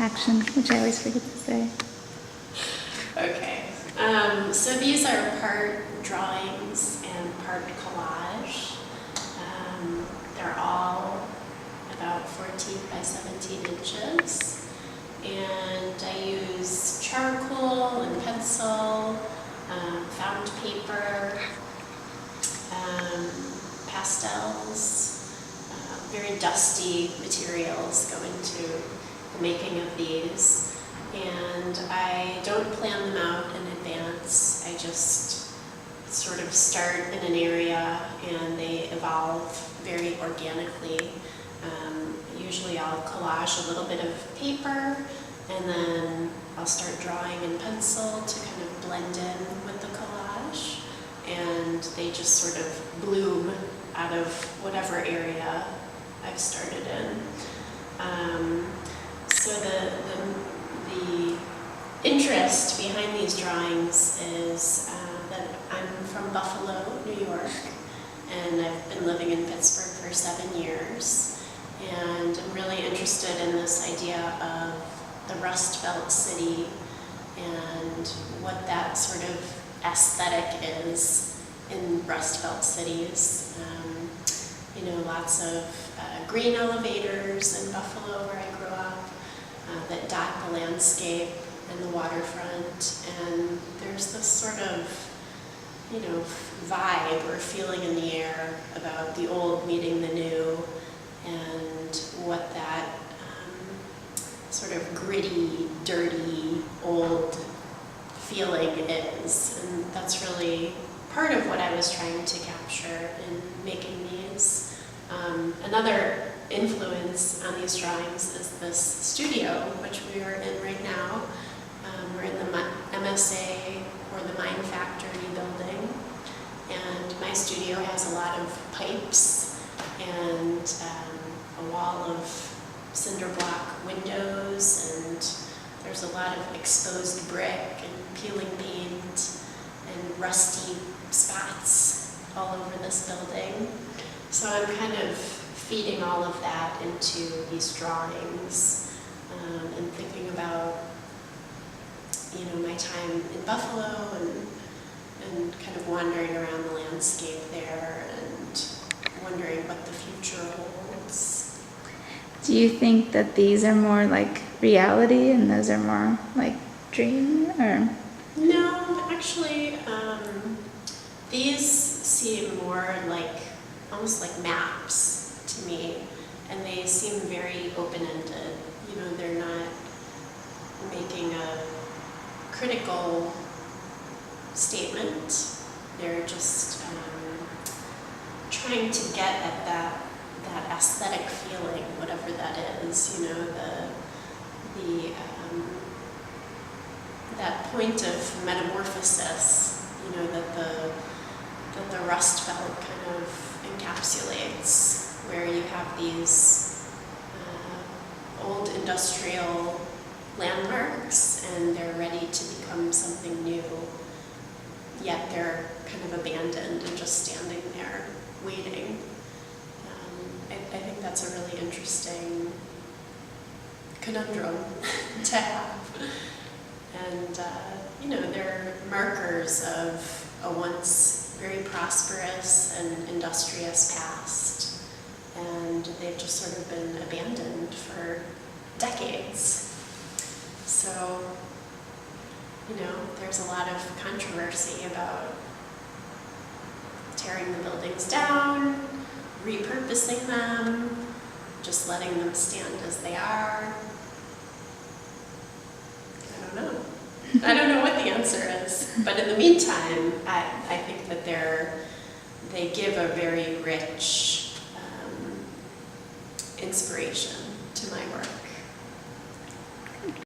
action, which I always forget to say. Okay. So these are part drawings and part collage. They're all about 14 by 17 inches. And I use charcoal and pencil, found paper, pastels, very dusty materials go into the making of these. And I don't plan them out in advance. I just sort of start in an area and they evolve very organically. Usually I'll collage a little bit of paper and then I'll start drawing in pencil to kind of blend in with the collage. And they just sort of bloom out of whatever area I've started in. So the interest behind these drawings is that I'm from Buffalo, New York, and I've been living in Pittsburgh for 7 years. And I'm really interested in this idea of the Rust Belt city and what that sort of aesthetic is in Rust Belt cities. Lots of green elevators in Buffalo where I grew up that dot the landscape and the waterfront, and there's this sort of vibe or feeling in the air about the old meeting the new and what that sort of gritty, dirty, old feeling is. And that's really part of what I was trying to capture in making these. Another influence on these drawings is this studio, which we are in right now. We're in the MSA, or the Mine Factory building, and my studio has a lot of pipes and a wall of cinder block windows, and there's a lot of exposed brick and peeling paint and rusty spots all over this building. So I'm kind of feeding all of that into these drawings and thinking about my time in Buffalo and kind of wandering around the landscape there and wondering what the future holds. Do you think that these are more like reality and those are more like dream, or? No, actually, these seem more like almost like maps to me, and they seem very open-ended. They're not making a critical statement. They're just trying to get at that aesthetic feeling, whatever that is. That point of metamorphosis. That the Rust Belt kind of encapsulates, where you have these old industrial landmarks and they're ready to become something new, yet they're kind of abandoned and just standing there waiting. I think that's a really interesting conundrum to have. And they're markers of a once very prosperous and industrious past, and they've just sort of been abandoned for decades. So, there's a lot of controversy about tearing the buildings down, repurposing them, just letting them stand as they are. I don't know what the answer is, but in the meantime, I think that they give a very rich inspiration to my work.